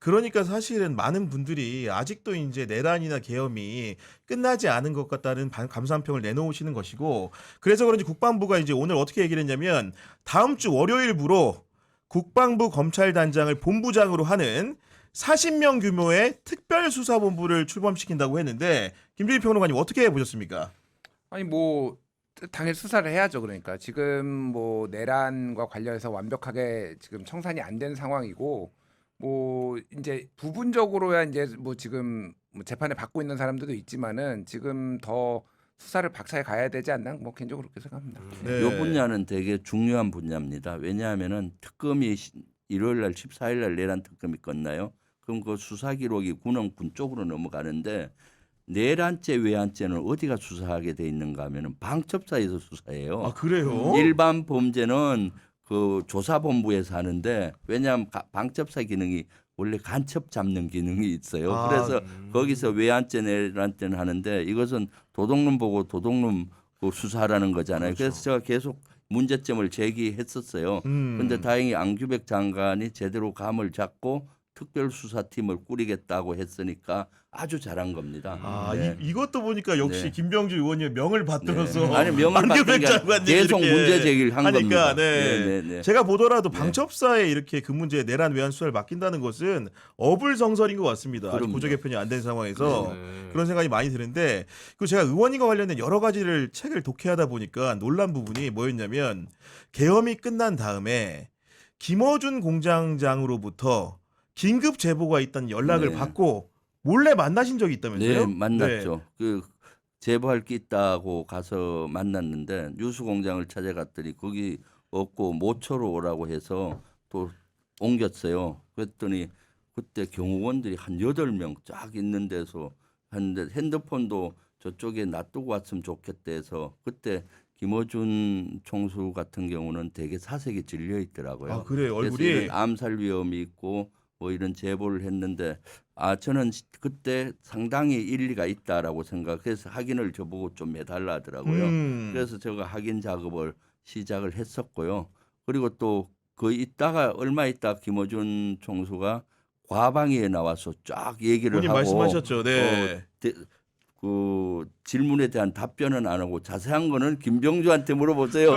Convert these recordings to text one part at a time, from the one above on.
그러니까 사실은 많은 분들이 아직도 이제 내란이나 계엄이 끝나지 않은 것 같다는 감상평을 내놓으시는 것이고 그래서 그런지 국방부가 이제 오늘 어떻게 얘기를 했냐면 다음 주 월요일부로 국방부 검찰단장을 본부장으로 하는 40명 규모의 특별수사본부를 출범시킨다고 했는데 김준일 평론가님 어떻게 보셨습니까? 아니 뭐 당연히 수사를 해야죠. 그러니까 지금 뭐 내란과 관련해서 완벽하게 지금 청산이 안 된 상황이고 뭐 이제 부분적으로야 이제 뭐 지금 뭐 재판을 받고 있는 사람들도 있지만은 지금 더 수사를 박차에 가야 되지 않나 뭐 개인적으로 그렇게 생각합니다. 네. 이 분야는 되게 중요한 분야입니다. 왜냐하면은 특검이 일요일 날 14일 날 내란 특검이 끝나요. 그럼 그 수사 기록이 군 쪽으로 넘어가는데 내란죄 외환죄는 어디가 수사하게 돼 있는가 하면은 방첩사에서 수사해요. 아 그래요? 일반 범죄는 그 조사본부에서 하는데 왜냐하면 방첩사 기능이 원래 간첩 잡는 기능이 있어요. 아, 그래서 거기서 외환죄 내란죄는 하는데 이것은 도둑놈 보고 도둑놈 그 수사하라는 거잖아요. 그렇죠. 그래서 제가 계속 문제점을 제기했었어요. 그런데 다행히 안규백 장관이 제대로 감을 잡고 특별수사팀을 꾸리겠다고 했으니까 아주 잘한 겁니다. 아, 네. 이것도 보니까 역시 네. 김병주 의원이 명을 받들어서 네. 아니 명을 받은 게 아니라 계속 문제 제기를 한 하니까 겁니다. 네. 제가 보더라도 방첩사에 이렇게 그 문제 내란 외환 수사를 맡긴다는 것은 어불성설인 것 같습니다. 아직 그럼요. 구조 개편이 안 된 상황에서 네. 그런 생각이 많이 드는데 그 제가 의원님과 관련된 여러 가지를 책을 독해하다 보니까 놀란 부분이 뭐였냐면 계엄이 끝난 다음에 김어준 공장장으로부터 긴급 제보가 있다는 연락을 네. 받고 몰래 만나신 적이 있다면서요? 네, 만났죠. 그 제보할 게 있다고 가서 만났는데 뉴스 공장을 찾아갔더니 거기 없고 모처로 오라고 해서 또 옮겼어요. 그랬더니 그때 경호원들이 한 8명 쫙 있는 데서 하는데 핸드폰도 저쪽에 놔두고 왔으면 좋겠다 해서 그때 김어준 총수 같은 경우는 되게 사색이 질려 있더라고요. 아, 그래요? 그래서 얼굴이? 이런 암살 위험이 있고 뭐 이런 제보를 했는데 저는 그때 상당히 일리가 있다라고 생각해서 확인을 저보고 좀 해달라 하더라고요. 그래서 제가 확인 작업을 시작을 했었고요. 그리고 또 그 있다가 얼마 있다 김어준 총수가 과방위에 나와서 쫙 얘기를 본인 하고 말씀하셨죠. 네. 그 질문에 대한 답변은 안 하고 자세한 거는 김병주한테 물어보세요.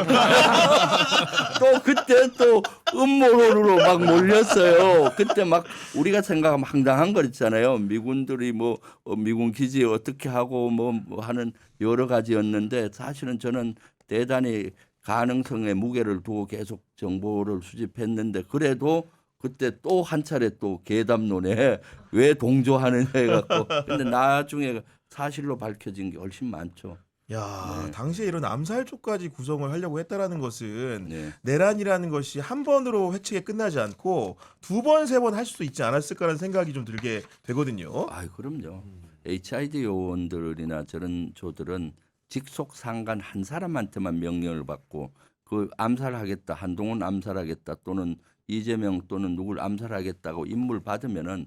또 그때 또 음모론으로 막 몰렸어요. 그때 막 우리가 생각하면 황당한 거 있잖아요. 미군들이 뭐 미군 기지 어떻게 하고 뭐 하는 여러 가지였는데 사실은 저는 대단히 가능성에 무게를 두고 계속 정보를 수집했는데 그래도 그때 또 한 차례 또 괴담론에 왜 동조하느냐 해갖고 근데 나중에 사실로 밝혀진 게 훨씬 많죠. 야, 네. 당시에 이런 암살조까지 구성을 하려고 했다라는 것은 네. 내란이라는 것이 한 번으로 회칙에 끝나지 않고 두 번, 세 번 할 수도 있지 않았을까라는 생각이 좀 들게 되거든요. 아, 그럼요. HID 요원들이나 저런 조들은 직속 상관 한 사람한테만 명령을 받고 그 암살하겠다, 한동훈 암살하겠다 또는 이재명 또는 누굴 암살하겠다고 임무를 받으면은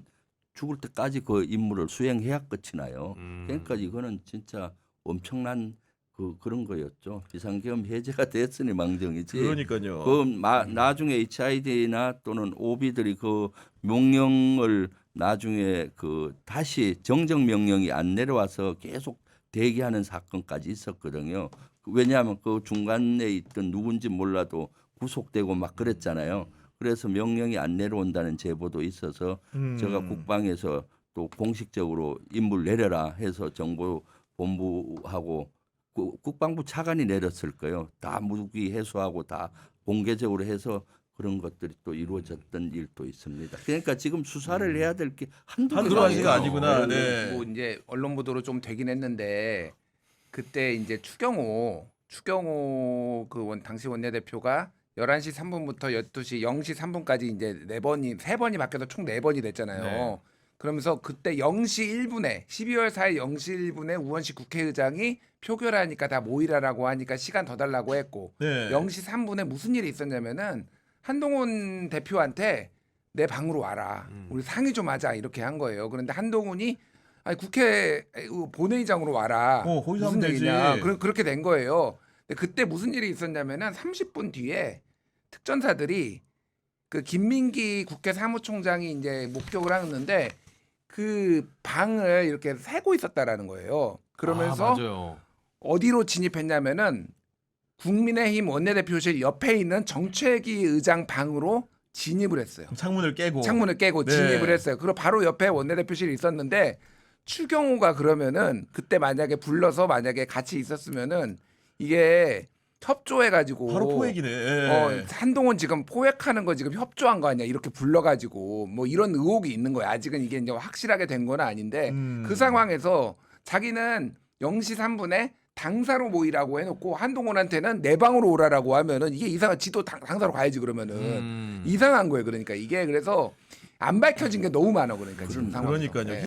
죽을 때까지 그 임무를 수행해야 끝이 나요. 그러니까 이거는 진짜 엄청난 그런 거였죠. 비상계엄 해제가 됐으니 망정이지. 그러니까요. 나중에 HID나 또는 OB들이 그 명령을 나중에 다시 정정 명령이 안 내려와서 계속 대기하는 사건까지 있었거든요. 왜냐하면 그 중간에 있던 누군지 몰라도 구속되고 막 그랬잖아요. 그래서 명령이 안 내려온다는 제보도 있어서 제가 국방에서 또 공식적으로 임무를 내려라 해서 정보본부하고 국방부 차관이 내렸을 거예요. 다 무기 해소하고 다 공개적으로 해서 그런 것들이 또 이루어졌던 일도 있습니다. 그러니까 지금 수사를 해야 될 게 한두 가지가 아니구나. 네. 뭐 이제 언론 보도로 좀 되긴 했는데 그때 이제 추경호 그 당시 원내대표가 11시 3분부터 12시 0시 3분까지 이제 3번이 바뀌어서 총 4번이 됐잖아요. 네. 그러면서 그때 0시 1분에 12월 4일 0시 1분에 우원식 국회의장이 표결하니까 다 모이라라고 하니까 시간 더 달라고 했고 네. 0시 3분에 무슨 일이 있었냐면은 한동훈 대표한테 내 방으로 와라. 우리 상의 좀 하자 이렇게 한 거예요. 그런데 한동훈이 아니 국회 본회의장으로 와라. 거기서 무슨 하면 되지. 얘기냐. 그렇게 된 거예요. 근데 그때 무슨 일이 있었냐면은 30분 뒤에 특전사들이 그 김민기 국회 사무총장이 이제 목격을 하는데 그 방을 이렇게 세고 있었다라는 거예요. 그러면서 맞아요. 어디로 진입했냐면은 국민의힘 원내대표실 옆에 있는 정책위 의장 방으로 진입을 했어요. 창문을 깨고. 창문을 깨고 네. 진입을 했어요. 그리고 바로 옆에 원내대표실이 있었는데 추경호가 그러면은 그때 만약에 불러서 만약에 같이 있었으면은 이게 협조해가지고 바로 포획이네. 예. 한동훈 지금 포획하는 거 지금 협조한 거 아니야 이렇게 불러가지고 뭐 이런 의혹이 있는 거야. 아직은 이게 이제 확실하게 된 건 아닌데 그 상황에서 자기는 0시 3분에 당사로 모이라고 해놓고 한동훈한테는 내 방으로 오라라고 하면은 이게 이상한 지도 당사로 가야지 그러면은 이상한 거예요. 그러니까 이게 그래서 안 밝혀진 게 너무 많아 그러니까 지금 상황에서. 그러니까요. 예.